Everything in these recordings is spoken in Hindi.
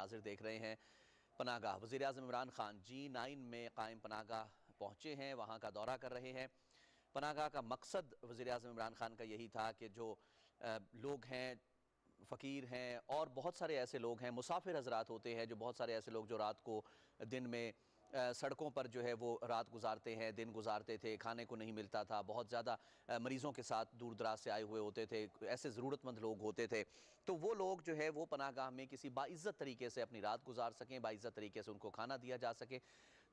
नाज़िर देख रहे हैं पनाहगाह। वज़ीर-ए-आज़म इमरान खान G9 में कायम पनाहगाह पहुँचे हैं, वहाँ का दौरा कर रहे हैं। पनाहगाह का मकसद वज़ीर-ए-आज़म इमरान खान का यही था कि जो लोग हैं, फ़कीर हैं और बहुत सारे ऐसे लोग हैं, मुसाफिर हज़रात होते हैं, जो बहुत सारे ऐसे लोग जो रात को दिन में सड़कों पर जो है वो रात गुजारते हैं, दिन गुजारते थे, खाने को नहीं मिलता था, बहुत ज़्यादा मरीज़ों के साथ दूर दराज से आए हुए होते थे, ऐसे ज़रूरतमंद लोग होते थे। तो वो लोग जो है वो पनाहगाह में किसी बाइज़्ज़त तरीके से अपनी रात गुजार सकें, बाइज़्ज़त तरीके से उनको खाना दिया जा सके।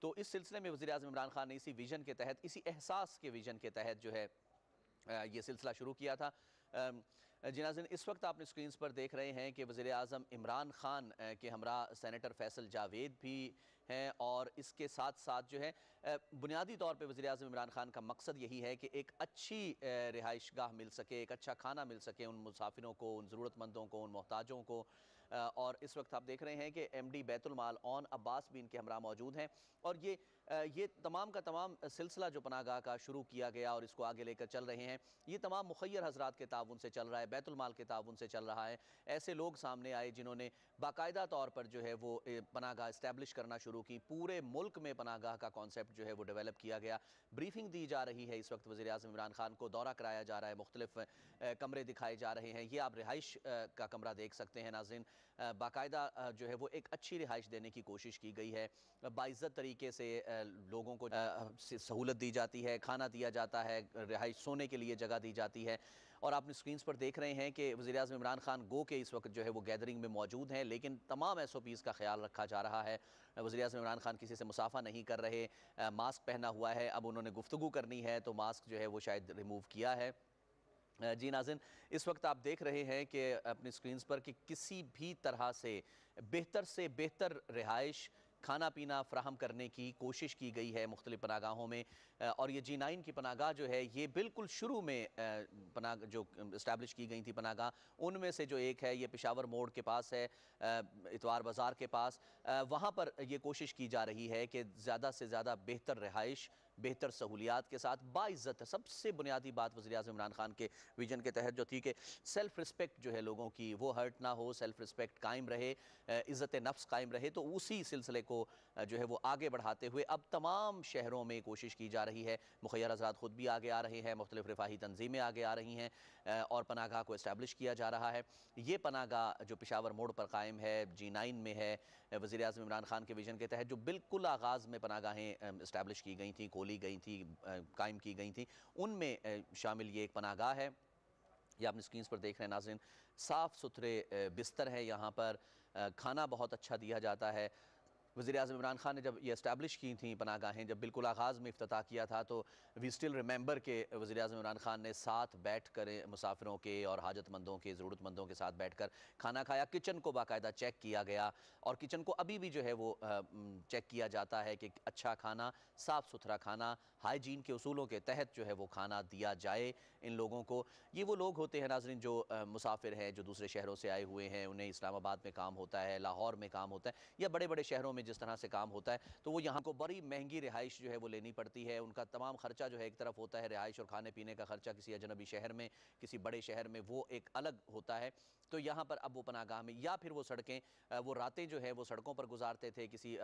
तो इस सिलसिले में वज़ीर-ए-आज़म इमरान खान ने इसी विज़न के तहत, इसी एहसास के विज़न के तहत जो है ये सिलसिला शुरू किया था। जी नाज़रीन, इस वक्त आपने स्क्रीन्स पर देख रहे हैं कि वज़ीर-ए-आज़म इमरान खान के हमरा सेनेटर फैसल जावेद भी हैं और इसके साथ साथ जो है बुनियादी तौर पे वज़ीर-ए-आज़म इमरान खान का मकसद यही है कि एक अच्छी रिहाइशगाह मिल सके, एक अच्छा खाना मिल सके उन मुसाफिरों को, उन ज़रूरतमंदों को, उन मोहताजों को। और इस वक्त आप देख रहे हैं कि MD बैतुल माल ओन अब्बास भी इनके हमरा मौजूद हैं और ये तमाम का तमाम सिलसिला जो पनाहगाह का शुरू किया गया और इसको आगे लेकर चल रहे हैं, ये तमाम मुखय्यर हज़रात के ताउन से चल रहा है, बैतुल माल के ताउन से चल रहा है। ऐसे लोग सामने आए जिन्होंने बाकायदा तौर पर जो है वो पनाहगाह इस्टेब्लिश करना शुरू की। पूरे मुल्क में पनाहगाह का कॉन्सेप्ट जो है वो डेवलप किया गया। ब्रीफिंग दी जा रही है, इस वक्त वज़ीर-ए-आज़म इमरान खान को दौरा कराया जा रहा है, मुख्तलिफ कमरे दिखाए जा रहे हैं। ये आप रिहाइश का कमरा देख सकते हैं नाज़रीन। बाकायदा जो है वो एक अच्छी रिहाइश देने की कोशिश की गई है। बाइज़्ज़त तरीके से लोगों को सहूलत दी जाती है, खाना दिया जाता है, रिहाइश सोने के लिए जगह दी जाती है। और आपने स्क्रीन्स पर देख रहे हैं कि वज़ीर-ए-आज़म इमरान खान गो के इस वक्त जो है वो गैदरिंग में मौजूद हैं, लेकिन तमाम SOPs का ख्याल रखा जा रहा है। वज़ीर-ए-आज़म इमरान खान किसी से मुसाफ़ा नहीं कर रहे, मास्क पहना हुआ है। अब उन्होंने गुफ्तगू करनी है तो मास्क जो है वो शायद रिमूव किया है। जी नाज़रीन, इस वक्त आप देख रहे हैं कि अपनी स्क्रीन्स पर कि किसी भी तरह से बेहतर रिहाइश, खाना पीना फ़राहम करने की कोशिश की गई है मुख्तलिफ़ पनाहगाहों में। और ये G9 की पनाहगाह जो है ये बिल्कुल शुरू में पनाह जो इस्टेब्लिश की गई थी पनाहगाह, उनमें से जो एक है ये पेशावर मोड़ के पास है, इतवार बाज़ार के पास। वहाँ पर ये कोशिश की जा रही है कि ज़्यादा से ज़्यादा बेहतर रिहाइश, बेहतर सहूलियात के साथ बाइज़्ज़त, सबसे बुनियादी बात वज़ीर-ए-आज़म इमरान खान के विजन के तहत जो थी कि सेल्फ़ रिस्पेक्ट जो है लोगों की वो हर्ट ना हो, सेल्फ़ रिस्पेक्ट कायम रहे, इज़्ज़त नफ्स कायम रहे। तो उसी सिलसिले को जो है वो आगे बढ़ाते हुए अब तमाम शहरों में कोशिश की जा रही है। मुखय्यर हज़रात ख़ुद भी आगे आ रहे हैं, मुख्तलिफ़ रिफ़ाही तंज़ीमें आगे आ रही हैं और पनाहगाह को इस्टेब्लिश किया जा रहा है। ये पनाहगाह जो पेशावर मोड़ पर कायम है, G9 में है, वज़ीर-ए-आज़म इमरान खान के विजन के तहत जो बिल्कुल आगाज़ में पनाहगाहें इस्टेब्लिश की गई थी, खोली गई थी, कायम की गई थी, उनमें शामिल ये एक पनाहगाह है। ये आपने स्क्रीन्स पर देख रहे हैं नाज़रीन, साफ़ सुथरे बिस्तर हैं यहाँ पर, खाना बहुत अच्छा दिया जाता है। वज़ीर-ए-आज़म इमरान खान ने जब ये इस्टेब्लिश की थी पनाहगाहें, जब बिल्कुल आगाज़ में इफ्तिताह किया था तो वी स्टिल रिमेंबर के वज़ीर-ए-आज़म इमरान खान ने साथ बैठ कर मुसाफिरों के और हाजतमंदों के, ज़रूरतमंदों के साथ बैठ कर खाना खाया। किचन को बाकायदा चेक किया गया और किचन को अभी भी जो है वो चेक किया जाता है कि अच्छा खाना, साफ़ सुथरा खाना, हाइजीन के उसूलों के तहत जो है वो खाना दिया जाए इन लोगों को। ये वो लोग होते हैं नाज़रीन जो मुसाफिर हैं, जो दूसरे शहरों से आए हुए हैं, उन्हें इस्लामाबाद में काम होता है, लाहौर में काम होता है या बड़े-बड़े शहरों में जिस तरह से काम होता है, तो वो यहाँ को बड़ी महंगी रिहाइश जो है वो लेनी पड़ती है। उनका तमाम खर्चा जो है एक तरफ होता है, रिहाइश और खाने पीने का खर्चा किसी अजनबी शहर में, किसी बड़े शहर में वो एक अलग होता है। तो यहाँ पर अब वो पनाहगाह में या फिर वो सड़कें, वो रातें जो है वो सड़कों पर गुजारते थे, किसी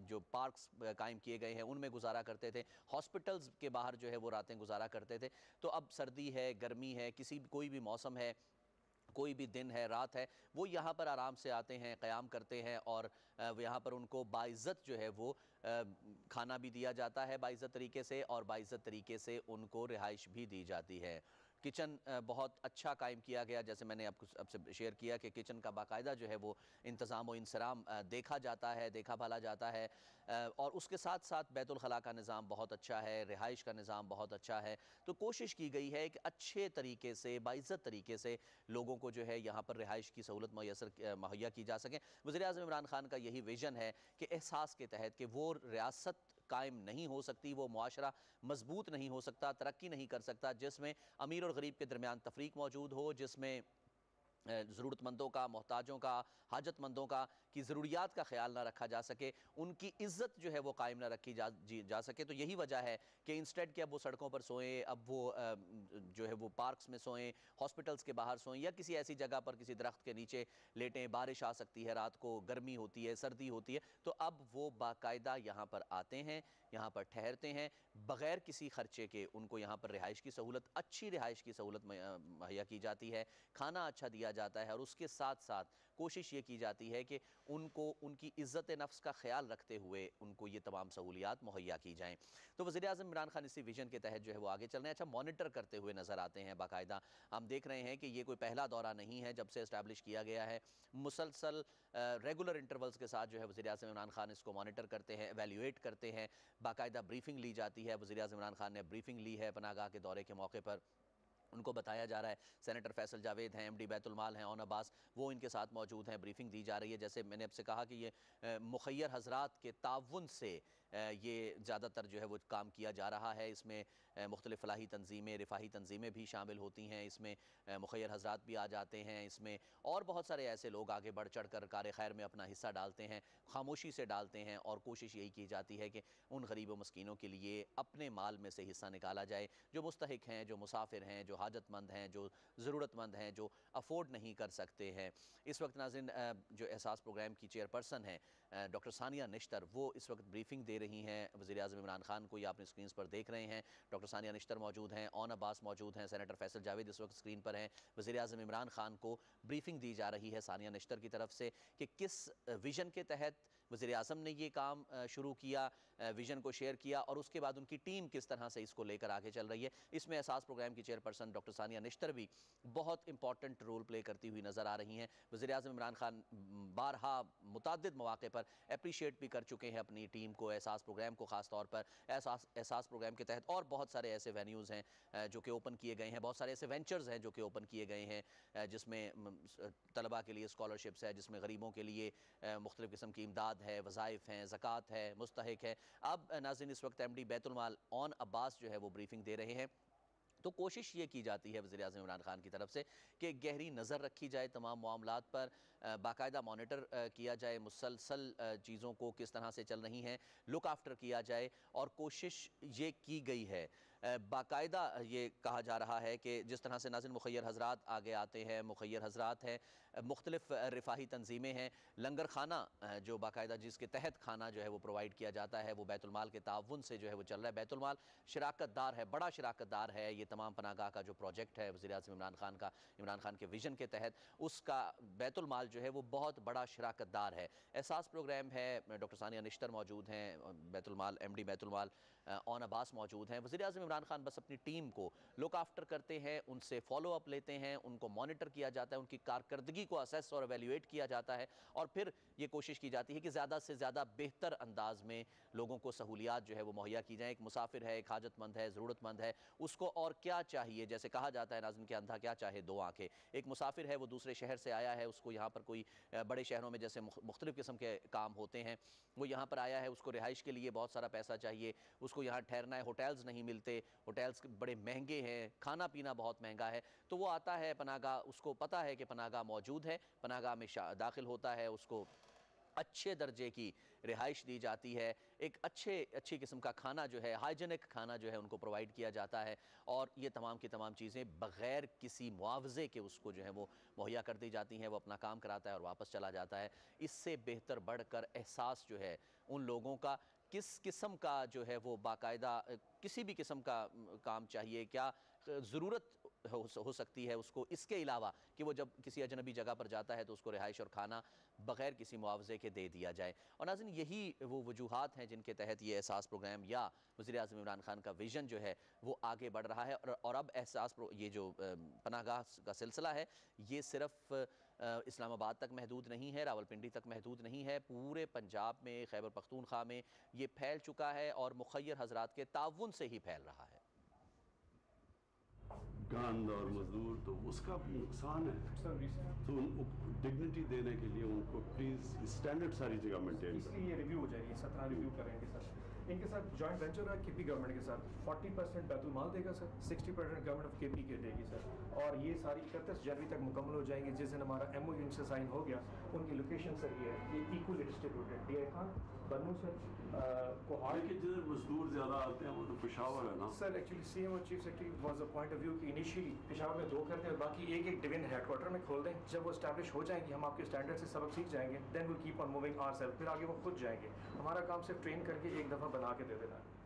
जो पार्क्स कायम किए गए हैं उनमें गुजारा करते थे, हॉस्पिटल्स के बाहर जो है वो रातें गुजारा करते थे। तो अब सर्दी है, गर्मी है, कोई भी मौसम है, कोई भी दिन है, रात है, वो यहाँ पर आराम से आते हैं, क़याम करते हैं और यहाँ पर उनको बाइज़्ज़त जो है वो खाना भी दिया जाता है बाइज़्ज़त तरीके से और बाइज़्ज़त तरीके से उनको रिहाइश भी दी जाती है। किचन बहुत अच्छा कायम किया गया, जैसे मैंने आपसे शेयर किया कि किचन का बाकायदा जो है वो इंतज़ाम व इंसराम देखा जाता है, देखा भाला जाता है और उसके साथ साथ बैतुल खला का निज़ाम बहुत अच्छा है, रिहाइश का निज़ाम बहुत अच्छा है। तो कोशिश की गई है कि अच्छे तरीके से, बाइज़्ज़त तरीके से लोगों को जो है यहाँ पर रिहाइश की सहूलत मुहैया की जा सके। वज़ीर-ए-आज़म इमरान खान का यही विज़न है कि एहसास के तहत कि वो रियासत कायम नहीं हो सकती, वो मुआशरा मजबूत नहीं हो सकता, तरक्की नहीं कर सकता जिसमें अमीर और गरीब के दरमियान तफरीक मौजूद हो, जिसमें ज़रूरतमंदों का, मोहताजों का, हाजतमंदों का की ज़रूरियात का ख्याल ना रखा जा सके, उनकी इज़्ज़त जो है वो कायम ना रखी जा सके। तो यही वजह है कि इंस्टेड के अब वो सड़कों पर सोएं, अब वो जो है वो पार्क्स में सोएं, हॉस्पिटल्स के बाहर सोएं या किसी ऐसी जगह पर किसी दरख्त के नीचे लेटें। बारिश आ सकती है, रात को गर्मी होती है, सर्दी होती है, तो अब वो बाकायदा यहाँ पर आते हैं, यहाँ पर ठहरते हैं, बग़ैर किसी खर्चे के उनको यहाँ पर रिहाइश की सहूलत, अच्छी रिहाइश की सहूलत मुहैया की जाती है, खाना अच्छा दिया जाता है और उसके साथ साथ कोशिश ये की जाती है कि उनको उनकी इज़्ज़त नफ्स का ख्याल रखते हुए उनको ये तमाम सहूलियात मुहैया की जाएँ। तो वज़ीर-ए-आज़म इमरान खान इसी विजन के तहत जो है वो आगे चल रहे हैं। अच्छा, मॉनिटर करते हुए नज़र आते हैं बाकायदा। हम देख रहे हैं कि ये कोई पहला दौरा नहीं है जब से इस्टेब्लिश किया गया है। मुसलसल रेगुलर इंटरवल्स के साथ जो है वज़ीर-ए-आज़म इमरान खान इसको मॉनिटर करते हैं, एवैल्यूएट करते हैं, बाकायदा ब्रीफिंग ली जाती है। वज़ीर-ए-आज़म इमरान खान ने ब्रीफिंग ली है पनाहगाह के दौरे के मौके पर। उनको बताया जा रहा है, सेनेटर फैसल जावेद हैं, एमडी बैतुल माल हैं, ओन अब्बास, वो इनके साथ मौजूद हैं, ब्रीफिंग दी जा रही है। जैसे मैंने आपसे कहा कि ये मुखय्यर हजरात के ताउन से ये ज़्यादातर जो है वो काम किया जा रहा है। इसमें मुख्तलिफ़ फलाही तंजीमें, रिफ़ाही तंजीमें भी शामिल होती हैं, इसमें मुखय्यर हजरात भी आ जाते हैं, इसमें और बहुत सारे ऐसे लोग आगे बढ़ चढ़ कर कार खैर में अपना हिस्सा डालते हैं, खामोशी से डालते हैं और कोशिश यही की जाती है कि उन गरीब व मस्कीनों के लिए अपने माल में से हिस्सा निकाला जाए, जो मुस्तहिक हैं, जो मुसाफिर हैं, जो हाजतमंद हैं, जो ज़रूरतमंद हैं, जो अफोर्ड नहीं कर सकते हैं। इस वक्त नाज़रीन जो एहसास प्रोग्राम की चेयरपर्सन हैं डॉक्टर सानिया निश्तर, वो इस वक्त ब्रीफिंग दे रही हैं वज़ीर-ए-आज़म इमरान खान को। ये आपने स्क्रीन पर देख रहे हैं, डॉक्टर सानिया निश्तर मौजूद हैं, ओन अब्बास मौजूद हैं, सेनेटर फैसल जावेद इस वक्त स्क्रीन पर हैं। वज़ीर-ए-आज़म इमरान खान को ब्रीफिंग दी जा रही है सानिया निश्तर की तरफ से कि किस विज़न के तहत वज़ीर-ए-आज़म ने ये काम शुरू किया, विज़न को शेयर किया और उसके बाद उनकी टीम किस तरह से इसको लेकर आगे चल रही है। इसमें एहसास प्रोग्राम की चेयरपर्सन डॉक्टर सानिया निश्तर भी बहुत इंपॉर्टेंट रोल प्ले करती हुई नज़र आ रही हैं। वज़ीर-ए-आज़म इमरान खान बारहा मुतअद्दिद मौके पर अप्रीशिएट भी कर चुके हैं अपनी टीम को, एहसास प्रोग्राम को ख़ास तौर पर। एहसास प्रोग्राम के तहत और बहुत सारे ऐसे वेन्यूज़ हैं जो कि ओपन किए गए हैं, बहुत सारे ऐसे वेंचर्स हैं जो कि ओपन किए गए हैं, जिसमें तलबा के लिए स्कॉलरशिप्स है, जिसमें गरीबों के लिए मुख्तलिफ़ किस्म की इमदाद है, वज़ाइफ हैं, ज़कात है, मुस्तहिक है। अब नाज़रीन इस वक्त एमडी बैतुल माल ओन अब्बास जो है वो ब्रीफिंग दे रहे हैं। तो कोशिश ये की जाती है वज़ीर-ए-आज़म इमरान खान की तरफ से कि गहरी नज़र रखी जाए तमाम मामलात पर, बाकायदा मॉनिटर किया जाए, मुसलसल चीज़ों को किस तरह से चल रही हैं लुक आफ्टर किया जाए और कोशिश ये की गई है। बाकायदा ये कहा जा रहा है कि जिस तरह से नाज़रीन मुखय्यर हजरात आगे आते हैं, मुखय्यर हजरात हैं, मुख्तलिफ़ रिफ़ाही तंजीमें हैं, लंगर खाना जो बाकायदा जिसके तहत खाना जो है वो प्रोवाइड किया जाता है, वो बैतुल माल के ताउन से जो है वो चल रहा है। बैतुल माल शराकतदार है, बड़ा शराकतदार है। ये तमाम पनाहगाह का जो प्रोजेक्ट है वज़ीर-ए-आज़म इमरान खान का, इमरान खान के विजन के तहत, उसका बैतुल माल जो है वो बहुत बड़ा शराकतदार है। एहसास प्रोग्राम है, डॉक्टर सानिया निश्तर मौजूद हैं, बैतुल माल एमडी बैतुल माल ओन अब्बास मौजूद हैं। वज़ीर-ए-आज़म इमरान खान बस अपनी टीम को लुक आफ्टर करते हैं, उनसे फॉलो अप लेते हैं, उनको मॉनिटर किया जाता है, उनकी कारकर्दगी को असेस और एवेल्यूएट किया जाता है और फिर ये कोशिश की जाती है कि ज़्यादा से ज़्यादा बेहतर अंदाज में लोगों को सहूलियात जो है वो मुहैया की जाएँ। एक मुसाफिर है, एक हाजतमंद है, ज़रूरतमंद है, उसको और क्या चाहिए, जैसे कहा जाता है नाज़रीन कि अंधा क्या चाहे दो आँखें। एक मुसाफिर है, वो दूसरे शहर से आया है, उसको यहाँ पर कोई बड़े शहरों में जैसे मुख्तलिफ़ किस्म के काम होते हैं, वो यहाँ पर आया है, उसको रिहाइश के लिए बहुत सारा पैसा चाहिए, उसको यहाँ ठहरना है, होटल्स नहीं मिलते, होटल्स बड़े महंगे हैं, खाना पीना बहुत महंगा है, तो वो आता है पनाहगाह, उसको पता है कि पनाहगाह मौजूद है, पनाहगाह में दाखिल होता है, उसको अच्छे दर्जे की रिहाइश दी जाती है, एक अच्छी किस्म का खाना जो है, हाइजीनिक खाना जो है उनको प्रोवाइड किया जाता है और ये तमाम की तमाम चीज़ें बग़ैर किसी मुआवजे के उसको जो है वो मुहैया कर दी जाती हैं। वो अपना काम कराता है और वापस चला जाता है। इससे बेहतर बढ़कर एहसास जो है उन लोगों का, किस किस्म का जो है वो बाकायदा किसी भी किस्म का काम चाहिए, क्या ज़रूरत हो सकती है उसको, इसके अलावा कि वो जब किसी अजनबी जगह पर जाता है तो उसको रिहाइश और खाना बग़ैर किसी मुआवजे के दे दिया जाए। और नाज़रीन यही वो वजूहात हैं जिनके तहत ये एहसास प्रोग्राम या वज़ीर-ए-आज़म इमरान खान का विज़न जो है वो आगे बढ़ रहा है। और अब ये जो पनाहगाह का सिलसिला है, ये सिर्फ़ इस्लामाबाद तक महदूद नहीं है, रावलपिंडी तक महदूद नहीं है, पूरे पंजाब में, खैबर पख्तूनख्वा में ये फैल चुका है और मुखय्यर हजरात के ताउन से ही फैल रहा है। गंद और मजदूर तो उसका नुकसान है, तो उनको डिग्निटी देने के लिए उनको प्लीज स्टैंडर्ड सारी जगह मेंटेन, इसलिए ये रिव्यू हो जाएगी, 17 रिव्यू करेंगे सर। इनके साथ जॉइंट वेंचर है केपी गवर्नमेंट के साथ, 40% बैतुल माल देगा सर, 60% गवर्नमेंट ऑफ केपी के देगी सर, और ये सारी 31 जनवरी तक मुकम्मल हो जाएंगे। जिस दिन हमारा MOU इनसे साइन हो गया, उनकी लोकेशन सर ये है, ये इक्वली डिस्ट्रीब्यूटेड, DI खान, बन्नू सर, कोहाड़। लेकिन जिधर मजदूर ज़्यादा आते हैं वो तो पेशावर है ना सर। एक्चुअली CM और chief secretary was the point of view कि इनिशियली पेशावर में 2 कर दें और बाकी एक डिवीजन हेडक्वार्टर में खोल दें। जब वो स्टैब्लिश हो जाएंगे, हम आपके स्टैंडर्ड से सबक सीख जाएंगे, then will keep on moving ourself, फिर आगे वो खुद जाएंगे। हमारा काम सिर्फ ट्रेन करके एक दफ़ा बना के दे देना है।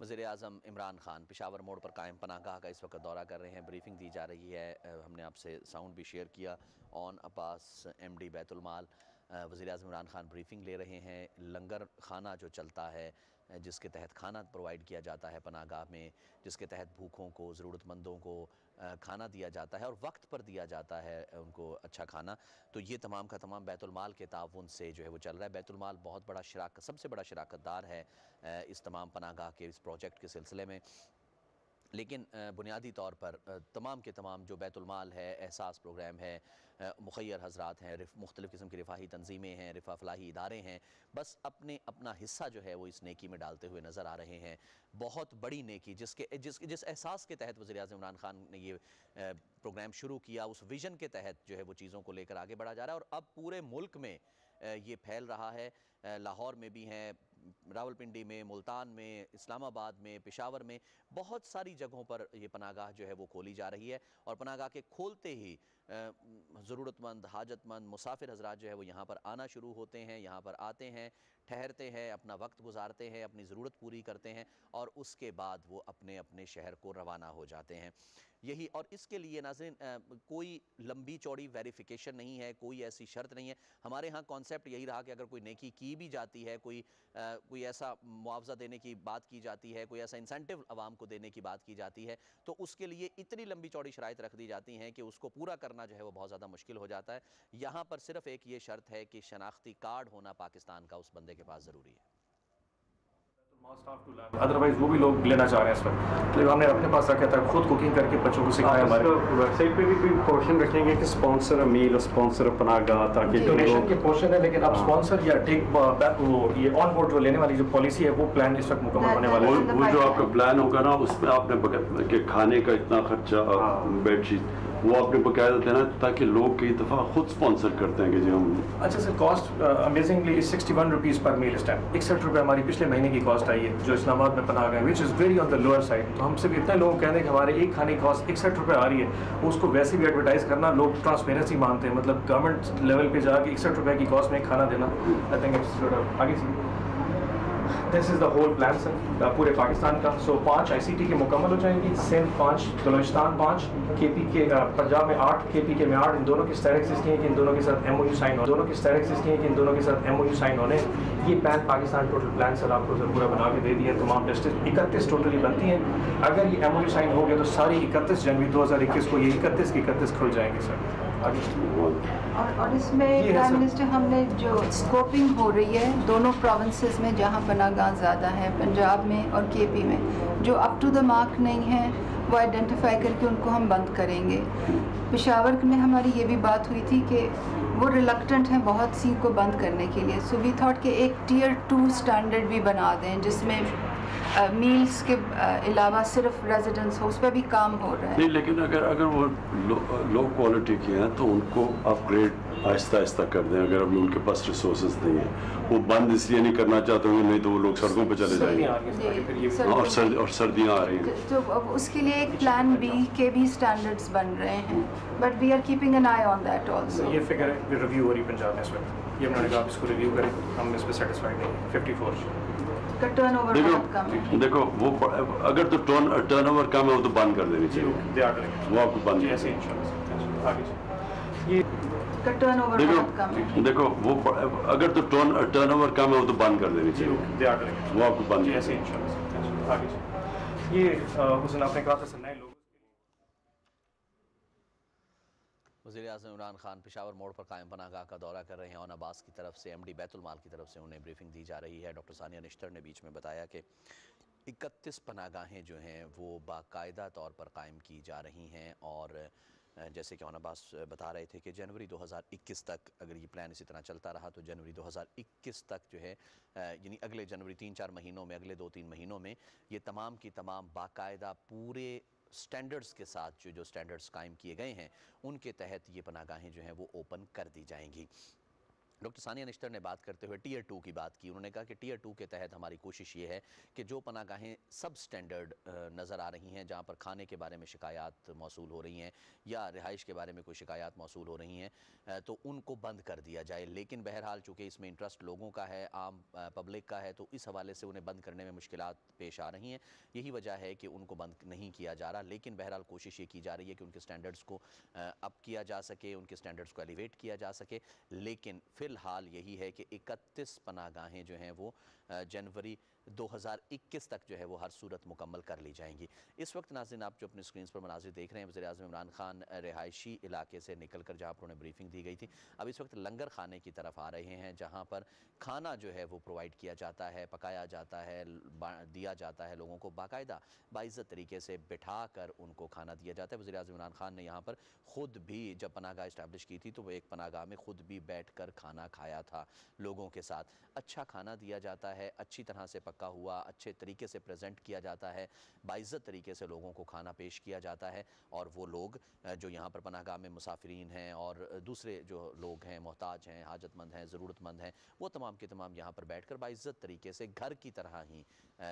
वज़ीर-ए-आज़म इमरान खान पेशावर मोड़ पर कायम पनाहगाह का इस वक्त दौरा कर रहे हैं। ब्रीफिंग दी जा रही है। हमने आपसे साउंड भी शेयर किया। ऑन अब्बास MD बैतुल माल वज़ीर-ए-आज़म इमरान खान ब्रीफिंग ले रहे हैं। लंगर खाना जो चलता है, जिसके तहत खाना प्रोवाइड किया जाता है पनाहगाह में, जिसके तहत भूखों को, ज़रूरतमंदों को खाना दिया जाता है और वक्त पर दिया जाता है उनको अच्छा खाना, तो ये तमाम का तमाम बैतुल माल के ताउन से जो है वो चल रहा है। बैतुल माल बहुत बड़ा सबसे बड़ा शराकतदार है इस तमाम पनाहगाह के इस प्रोजेक्ट के सिलसिले में। लेकिन बुनियादी तौर पर तमाम के तमाम जो बैतुल माल है, एहसास प्रोग्राम है, मुखैर हजरात हैं, मुख्तलिफ़ किस्म की रिफ़ाही तंजीमें हैं, रिफ़ा फलाही इदारे हैं, बस अपना हिस्सा जो है वो इस नेकी में डालते हुए नज़र आ रहे हैं। बहुत बड़ी नेकी जिस एहसास के तहत वज़ीर-ए-आज़म इमरान खान ने ये प्रोग्राम शुरू किया, उस विज़न के तहत जो है वो चीज़ों को लेकर आगे बढ़ा जा रहा है और अब पूरे मुल्क में ये फैल रहा है। लाहौर में भी हैं, रावलपिंडी में, मुल्तान में, इस्लामाबाद में, पेशावर में, बहुत सारी जगहों पर ये पनाहगाह जो है वो खोली जा रही है और पनाहगाह के खोलते ही ज़रूरतमंद, हाजतमंद, मुसाफिर हजरात जो है वो यहाँ पर आना शुरू होते हैं, यहाँ पर आते हैं, ठहरते हैं, अपना वक्त गुजारते हैं, अपनी ज़रूरत पूरी करते हैं और उसके बाद वो अपने अपने शहर को रवाना हो जाते हैं। यही, और इसके लिए नाज़रीन कोई लंबी चौड़ी वेरिफिकेशन नहीं है, कोई ऐसी शर्त नहीं है। हमारे यहाँ कॉन्सेप्ट यही रहा कि अगर कोई नेकी की भी जाती है, कोई ऐसा मुआवजा देने की बात की जाती है, कोई ऐसा इंसेंटिव आवाम को देने की बात की जाती है, तो उसके लिए इतनी लंबी चौड़ी शराइत रख दी जाती हैं कि उसको पूरा करना जो है वो बहुत ज़्यादा मुश्किल हो जाता है। यहाँ पर सिर्फ एक ये शर्त है कि शनाख्ती कार्ड होना पाकिस्तान का उस बंदे के पास ज़रूरी है। अदरवाइज वो भी लोग लेना चाह रहे हैं इस वक्त, तो हमने अपने पास रखा था, खुद कुकिंग करके बच्चों को सिखाया। हमारे वेबसाइट पे भी कोई पोर्शन रखेंगे कि स्पॉन्सर अ मील, स्पॉन्सर अ पनाहगाह, ताकि डोनेशन के पोर्शन है, लेकिन आप स्पॉन्सर या टेक वो ये ऑन बोर्ड जो लेने वाली जो पॉलिसी है, वो प्लान इस वक्त मुकम्मल होने वाला है। वो जो आपका प्लान होगा ना, उसमें आपने के खाने का इतना खर्चा, बेडशीट, वो आपने बकायदा देना, ताकि लोग कई दफ़ा खुद स्पॉन्सर करते हैं कि जी हम। अच्छा सर, कॉस्ट अमेजिंगली 61 रुपीज़ पर मील इस टाइम, 61 रुपये हमारी पिछले महीने की कॉस्ट आई है जो इस्लामाबाद में पनाह गए, which is very on the lower side. तो हम सिर्फ इतने लोग कहते हैं कि हमारे एक खाने की कॉस्ट 61 रुपये आ रही है, उसको वैसे भी एडवर्टाइज़ करना, लोग ट्रांसपेरेंसी मानते हैं, मतलब गवर्नमेंट लेवल पे जाके 61 रुपये की कॉस्ट में खाना देना, आई थिंक इट्स आगे से this is the whole plan sir पूरे पाकिस्तान का। सो 5 ICT के मुकम्मल हो जाएंगी, सिंध 5, बलोचिस्तान 5, KP के पंजाब में 8, KP के में 8, इन दोनों की स्टेट एग्जिस्टिंग है कि इन दोनों के साथ MOU साइन हो, दोनों की स्टेट एग्जिस्टिंग है कि इन दोनों के साथ MOU साइन होने। ये plan Pakistan total plan sir आपको सर पूरा बना के दे दिया, तमाम डिस्ट्रिक्ट 31 टोटली बनती हैं। अगर ये MOU साइन हो गया तो सारी 31 जनवरी 2021 को ये 31 की 31 खुल जाएंगे सर। और इसमें प्राइम मिनिस्टर हमने जो स्कोपिंग हो रही है दोनों प्रोविंसेस में, जहाँ पनाहगाह ज़्यादा है, पंजाब में और KP में, जो अप टू द मार्क नहीं है वो आइडेंटिफाई करके उनको हम बंद करेंगे। पेशावर में हमारी ये भी बात हुई थी कि वो रिलक्टेंट हैं बहुत सी को बंद करने के लिए, सो वी थॉट कि एक Tier 2 स्टैंडर्ड भी बना दें जिसमें मील्स के अलावा सिर्फ रेजिडेंस हो, उस पर भी काम हो रहा है। नहीं, लेकिन अगर वो लो क्वालिटी के हैं तो उनको अपग्रेड आहिस्ता आहिस्ता कर दें। अगर अभी उनके पास रिसोर्सेज नहीं है, वो बंद इसलिए नहीं करना चाहते होंगे, नहीं तो वो लोग सड़कों पे चले जाएंगे और सर्दियाँ आ रही हैं, तो उसके लिए एक प्लान B के भी स्टैंडर्ड्स बन रहे हैं, but we are keeping an eye on that also. ये फिगर रिव्यू हो रही पंजाब में इस वक्त, ये उन्होंने कहा आप इसको रिव्यू करें, हम इस पर सेटिस्फाइड नहीं। 54 का टर्नओवर बहुत कम है। देखो वो अगर तो टर्नओवर कम है वो तो बंद कर देनी चाहिए, वो आपको बंद ऐसे इंशाल्लाह आगे। ये का टर्नओवर बहुत कम है। देखो वो अगर तो टर्नओवर कम है वो तो बंद कर देनी चाहिए, वो आपको बंद ऐसे इंशाल्लाह आगे। ये उस दिन आपने कहा था सर नए लोग वज़ीर-ए-आज़म इमरान खान पेशावर मोड़ पर कायम पनाहगाह का दौरा कर रहे हैं। ऑन अब्बास की तरफ से MD बैतुल माल की तरफ से उन्हें ब्रीफिंग दी जा रही है। डॉक्टर सानिया निश्तर ने बीच में बताया कि 31 पनाहगाहें जो हैं वो बाकायदा तौर पर कायम की जा रही हैं और जैसे कि अब्बास बता रहे थे कि जनवरी 2021 तक अगर ये प्लान इसी तरह चलता रहा तो जनवरी 2021 तक जो है यानी अगले जनवरी 3-4 महीनों में, अगले 2-3 महीनों में ये तमाम की तमाम बाकायदा पूरे स्टैंडर्ड्स के साथ जो स्टैंडर्ड्स कायम किए गए हैं उनके तहत ये पनाहगाहें जो हैं वो ओपन कर दी जाएंगी। डॉक्टर सानिया निश्तर ने बात करते हुए टियर 2 की बात की। उन्होंने कहा कि टियर 2 के तहत हमारी कोशिश ये है कि जो पनाहगाहें सब स्टैंडर्ड नज़र आ रही हैं, जहाँ पर खाने के बारे में शिकायत मौसूल हो रही हैं या रिहाइश के बारे में कोई शिकायत मौसूल हो रही हैं, तो उनको बंद कर दिया जाए। लेकिन बहरहाल चूँकि इसमें इंटरेस्ट लोगों का है, आम पब्लिक का है, तो इस हवाले से उन्हें बंद करने में मुश्किलात पेश आ रही हैं। यही वजह है कि उनको बंद नहीं किया जा रहा। लेकिन बहरहाल कोशिश ये की जा रही है कि उनके स्टैंडर्ड्स को अप किया जा सके, उनके स्टैंडर्ड्स को एलिवेट किया जा सके। लेकिन फ़िलहाल यही है कि 31 पनाहगाहें जो हैं वो जनवरी 2021 तक जो है वो हर सूरत मुकम्मल कर ली जाएंगी। इस वक्त नाज़रीन आप जो अपनी स्क्रीन पर मनाज़िर देख रहे हैं, वज़ीर-ए-आज़म इमरान खान रिहायशी इलाके से निकल कर जहाँ पर उन्हें ब्रीफिंग दी गई थी, अब इस वक्त लंगर खाने की तरफ आ रहे हैं, जहाँ पर खाना जो है वो प्रोवाइड किया जाता है, पकाया जाता है, दिया जाता है लोगों को, बाकायदा बाइज़्ज़त तरीके से बिठा कर उनको खाना दिया जाता है। वज़ीर-ए-आज़म इमरान खान ने यहाँ पर ख़ुद भी जब पनाहगाह इस्टेब्लिश की थी तो वो एक पनाहगाह में ख़ुद भी बैठ कर खाना खाया था लोगों के साथ। अच्छा खाना दिया जाता है, अच्छी तरह से पका हुआ, अच्छे तरीके से प्रेजेंट किया जाता है, बाइज़्ज़त तरीके से लोगों को खाना पेश किया जाता है। और वो लोग जो यहाँ पर पनाहगाह में मुसाफिरीन हैं और दूसरे जो लोग हैं, मोहताज हैं, हाजतमंद हैं, ज़रूरतमंद हैं, वो तमाम के तमाम यहाँ पर बैठ कर बाइज़्ज़त तरीके से घर की तरह ही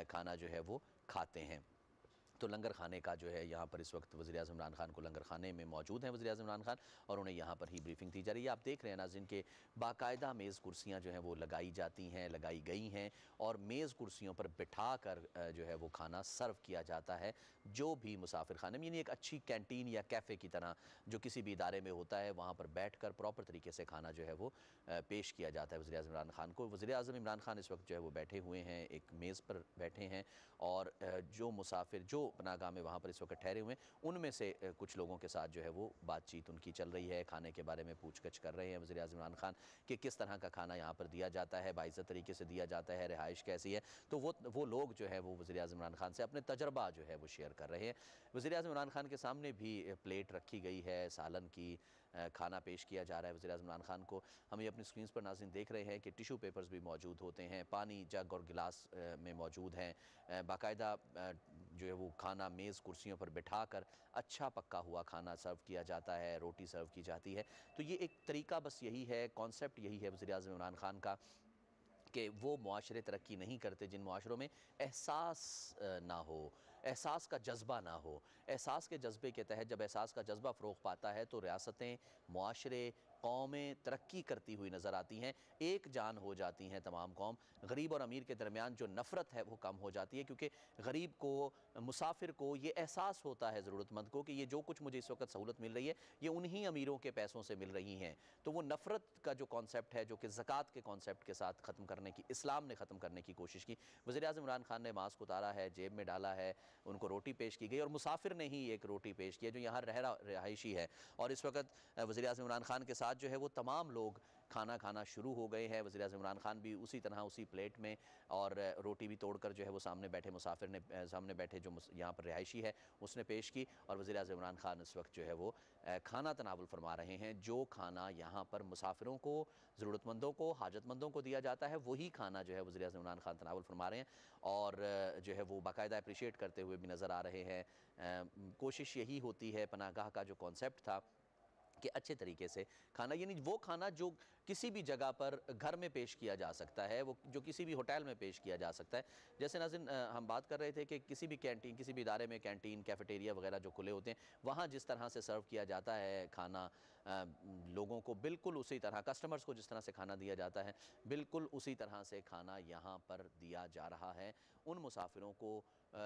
खाना जो है वो खाते हैं। तो लंगर खाने का जो है यहाँ पर इस वक्त वज़ीर-ए-आज़म इमरान खान को लंगर खाने में मौजूद हैं वज़ीर-ए-आज़म इमरान खान, और उन्हें यहाँ पर ही ब्रीफिंग दी जा रही है। आप देख रहे हैं नाज़रीन के बाकायदा मेज़ कुर्सियाँ जो हैं वो लगाई जाती हैं, लगाई गई हैं, और मेज़ कुर्सियों पर बिठा कर जो है वो खाना सर्व किया जाता है। जो भी मुसाफिर खाने में, यानी एक अच्छी कैंटीन या कैफ़े की तरह जो किसी भी इदारे में होता है, वहाँ पर बैठ कर प्रॉपर तरीके से खाना जो है वो पेश किया जाता है वज़ीर-ए-आज़म इमरान खान को। वज़ीर-ए-आज़म इमरान खान इस वक्त जो है वो बैठे हुए हैं, एक मेज़ पर बैठे हैं, और जो मुसाफिर जो पनाहगाह में वहाँ पर इस वक्त ठहरे हुए हैं, उनमें से कुछ लोगों के साथ जो है वो बातचीत उनकी चल रही है, खाने के बारे में पूछगछ कर रहे हैं वज़ीर-ए-आज़म इमरान खान कि किस तरह का खाना यहाँ पर दिया जाता है, बाइज़्ज़त तरीके से दिया जाता है, रिहाइश कैसी है। तो वो लोग जो है वो वज़ीर-ए-आज़म इमरान खान से अपने तजर्बा जो है वो शेयर कर रहे हैं। वज़ीर-ए-आज़म इमरान खान के सामने भी प्लेट रखी गई है, सालन की खाना पेश किया जा रहा है वज़ीर-ए-आज़म इमरान खान को। हम ये अपनी स्क्रीन पर नाज़रीन देख रहे हैं कि टिशू पेपर्स भी मौजूद होते हैं, पानी जग और गिलास में मौजूद हैं, बाकायदा जो है वो खाना मेज़ कुर्सियों पर बिठा कर अच्छा पका हुआ खाना सर्व किया जाता है, रोटी सर्व की जाती है। तो ये एक तरीका बस यही है, कॉन्सेप्ट यही है वज़ीर-ए-आज़म इमरान खान का कि वो मुआशरे तरक्की नहीं करते जिन मुआशरों में एहसास ना हो, एहसास का जज्बा ना हो। एहसास के जज्बे के तहत जब एहसास का जज्बा फ़रोग़ पाता है तो रियासतें, मुआशरे, कौमें तरक्की करती हुई नज़र आती हैं, एक जान हो जाती हैं तमाम कौम। गरीब और अमीर के दरमियान जो नफ़रत है वो कम हो जाती है, क्योंकि गरीब को, मुसाफिर को ये एहसास होता है, ज़रूरतमंद को, कि ये जो कुछ मुझे इस वक्त सहूलत मिल रही है ये उन्हीं अमीरों के पैसों से मिल रही हैं। तो वो नफ़रत का जो कॉन्सेप्ट है, जो कि ज़कात के कॉन्सेप्ट के साथ ख़त्म करने की, इस्लाम ने ख़त्म करने की कोशिश की। वज़ीर-ए-आज़म इमरान खान ने मास्क उतारा है, जेब में डाला है, उनको रोटी पेश की गई, और मुसाफिर ने ही एक रोटी पेश की है जो यहाँ रहायशी है। और इस वक्त वज़ीर-ए-आज़म इमरान खान के साथ जो है वो तमाम लोग खाना खाना शुरू हो गए हैं। वज़ीर-ए-आज़म इमरान खान भी उसी तरह उसी प्लेट में, और रोटी भी तोड़कर जो है वो सामने बैठे मुसाफिर ने, सामने बैठे जो यहाँ पर रिहायशी है उसने पेश की, और वज़ीर-ए-आज़म इमरान खान इस वक्त जो है वो खाना तनावुल फरमा रहे हैं। जो खाना यहाँ पर मुसाफिरों को, ज़रूरतमंदों को, हाजतमंदों को दिया जाता है, वही खाना जो है वज़ीर-ए-आज़म इमरान खान तनावुल फरमा रहे हैं, और जो है वो बाकायदा अप्रिशिएट करते हुए भी नज़र आ रहे हैं। कोशिश यही होती है, पनाहगाह का जो कॉन्सेप्ट था कि अच्छे तरीके से खाना, यानी वो खाना जो किसी भी जगह पर घर में पेश किया जा सकता है, वो जो किसी भी होटल में पेश किया जा सकता है। जैसे नाज़रीन हम बात कर रहे थे कि किसी भी कैंटीन, किसी भी इदारे में कैंटीन, कैफेटेरिया वगैरह जो खुले होते हैं, वहाँ जिस तरह से सर्व किया जाता है खाना लोगों को, बिल्कुल उसी तरह, कस्टमर्स को जिस तरह से खाना दिया जाता है, बिल्कुल उसी तरह से खाना यहाँ पर दिया जा रहा है। उन मुसाफिरों को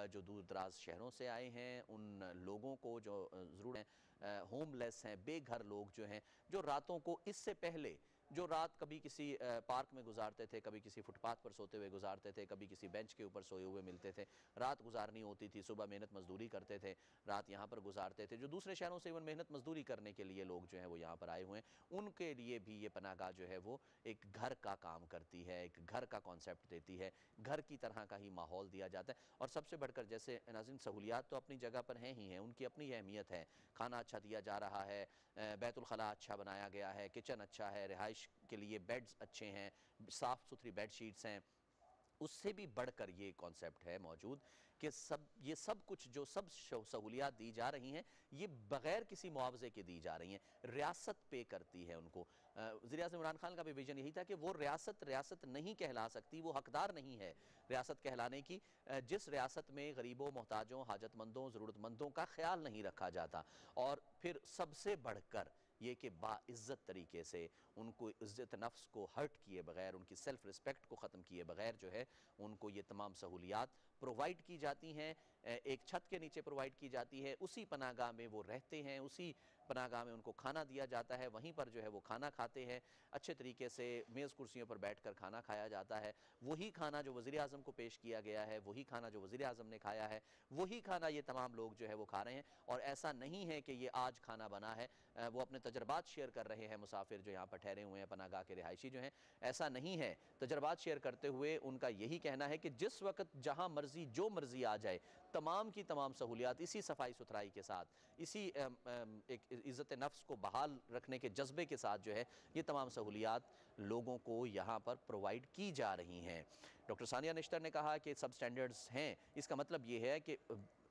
जो दूर दराज शहरों से आए हैं, उन लोगों को जो ज़रूर हैं, होमलेस हैं, बेघर लोग जो हैं, जो रातों को इससे पहले जो रात कभी किसी पार्क में गुजारते थे, कभी किसी फुटपाथ पर सोते हुए गुजारते थे, कभी किसी बेंच के ऊपर सोए हुए मिलते थे, रात गुजारनी होती थी, सुबह मेहनत मजदूरी करते थे, रात यहाँ पर गुजारते थे, जो दूसरे शहरों से इवन मेहनत मजदूरी करने के लिए लोग जो हैं वो यहाँ पर आए हुए हैं, उनके लिए भी ये पनाहगाह जो है वो एक घर का काम करती है, एक घर का कॉन्सेप्ट देती है, घर की तरह का ही माहौल दिया जाता है। और सबसे बढ़कर जैसे नाज़रीन सहूलियात तो अपनी जगह पर हैं ही हैं, उनकी अपनी अहमियत है। खाना अच्छा दिया जा रहा है, बैतुल खला अच्छा बनाया गया है, किचन अच्छा है, रिहाइश के लिए बेड्स अच्छे हैं, साफ़ सुथरी बेड शीट्स हैं। उससे भी बढ़कर ये कॉन्सेप्ट है मौजूद कि ये सब कुछ जो सब सहूलियात दी जा रही हैं ये बग़ैर किसी मुआवजे के दी जा रही हैं, रियासत पे करती है उनको। वज़ीर-ए-आज़म इमरान खान का भी विजन यही था कि वो रियासत नहीं कहला सकती, वो हकदार नहीं है रियासत कहलाने की, जिस रियासत में गरीबों, मोहताजों, हाजतमंदों, ज़रूरतमंदों का ख्याल नहीं रखा जाता। और फिर सबसे बढ़कर ये कि बाइज़्ज़त तरीके से उनको इज़्ज़त नफ्स को हर्ट किए बगैर, उनकी सेल्फ़ रिस्पेक्ट को ख़त्म किए बगैर जो है उनको ये तमाम सहूलियात प्रोवाइड की जाती हैं, एक छत के नीचे प्रोवाइड की जाती है, उसी पनाहगाह में वो रहते हैं, उसी पनाहगाह में उनको खाना दिया जाता है, वहीं पर जो है वो खाना खाते हैं, अच्छे तरीके से मेज़ कुर्सियों पर बैठकर खाना खाया जाता है। वही खाना जो वज़ीर-ए-आज़म को पेश किया गया है, वही खाना जो वज़ीर-ए-आज़म ने खाया है, वही खाना ये तमाम लोग जो है वो खा रहे हैं। और ऐसा नहीं है कि ये आज खाना बना है, वो अपने तजर्बात शेयर कर रहे हैं मुसाफिर जो यहाँ पर ठहरे हुए हैं, पनाहगाह के रिहायशी जो हैं, ऐसा नहीं है। तजर्बात शेयर करते हुए उनका यही कहना है कि जिस वक्त जहाँ मर्जी जो मर्जी आ जाए, तमाम की तमाम सहूलियात इसी सफाई सुथराई के साथ, इसी एक इज़्ज़त नफ्स को बहाल रखने के जज्बे के साथ जो है ये तमाम सहूलियात लोगों को यहाँ पर प्रोवाइड की जा रही हैं। डॉक्टर सानिया निश्तर ने कहा कि सब स्टैंडर्ड्स हैं, इसका मतलब ये है कि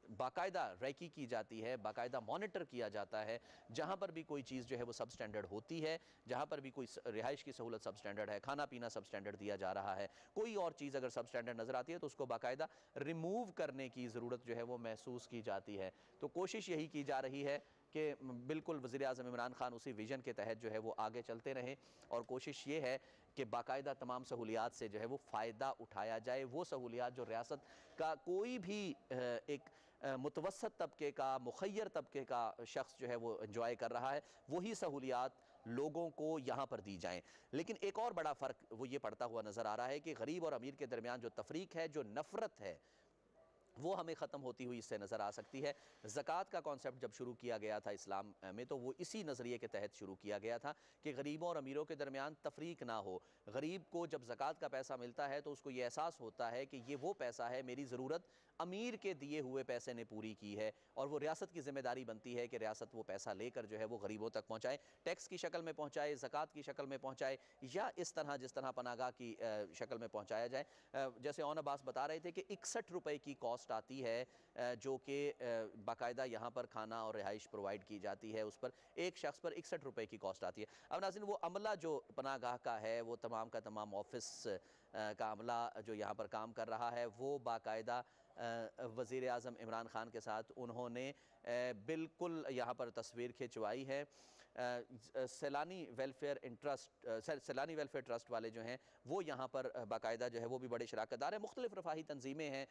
बाकायदा रैकी की जाती है, बाकायदा मॉनिटर किया जाता है, जहाँ पर भी कोई चीज़ जो है वो सब स्टैंडर्ड होती है, जहाँ पर भी कोई रिहाइश की सहूलत सब स्टैंडर्ड है, खाना पीना सब स्टैंडर्ड दिया जा रहा है, कोई और चीज़ अगर सब स्टैंडर्ड नज़र आती है तो उसको बाकायदा रिमूव करने की ज़रूरत जो है वो महसूस की जाती है। तो कोशिश यही की जा रही है कि बिल्कुल वज़ीर-ए-आज़म इमरान खान उसी विज़न के तहत जो है वो आगे चलते रहें, और कोशिश ये है कि बाकायदा तमाम सहूलियात से जो है वो फ़ायदा उठाया जाए। वो सहूलियात जो रियासत का कोई भी एक मुतवस्सत तबके का, मुखय्यर तबके का शख्स जो है वो एंजॉय कर रहा है, वही सहूलियात लोगों को यहाँ पर दी जाएँ। लेकिन एक और बड़ा फ़र्क वो ये पड़ता हुआ नज़र आ रहा है कि गरीब और अमीर के दरमियान जो तफरीक है, जो नफ़रत है, वो हमें ख़त्म होती हुई इससे नज़र आ सकती है। ज़कात का कॉन्सेप्ट जब शुरू किया गया था इस्लाम में, तो वो इसी नज़रिए के तहत शुरू किया गया था कि गरीबों और अमीरों के दरमियान तफरीक ना हो। गरीब को जब ज़कात का पैसा मिलता है तो उसको ये एहसास होता है कि ये वो पैसा है, मेरी ज़रूरत अमीर के दिए हुए पैसे ने पूरी की है, और वो रियासत की ज़िम्मेदारी बनती है कि रियासत वो पैसा लेकर जो है वो गरीबों तक पहुँचाए, टैक्स की शक्ल में पहुँचाए, ज़कात की शक्ल में पहुँचाए, या इस तरह जिस तरह पनाहगाह की शक्ल में पहुँचाया जाए। जैसे ओन अब्बास बता रहे थे कि 61 रुपये की कॉस्ट आती है जो कि बाकायदा यहाँ पर खाना और रिहाइश प्रोवाइड की जाती है, उस पर एक शख्स पर 61 रुपये की कॉस्ट आती है। अब नाज़रीन, वो अमला जो पनाहगाह का है, वो तमाम का तमाम ऑफिस का अमला जो यहाँ पर काम कर रहा है, वो बाकायदा वज़ीर-ए-आज़म इमरान खान के साथ उन्होंने बिल्कुल यहाँ पर तस्वीर खिंचवाई है। सैलानी वेलफेयर ट्रस्ट वाले जो हैं वो यहाँ पर बाकायदा जो है वो भी बड़े शराकतदार हैं। मुख्तलिफ रफ़ाही तंजीमें हैं,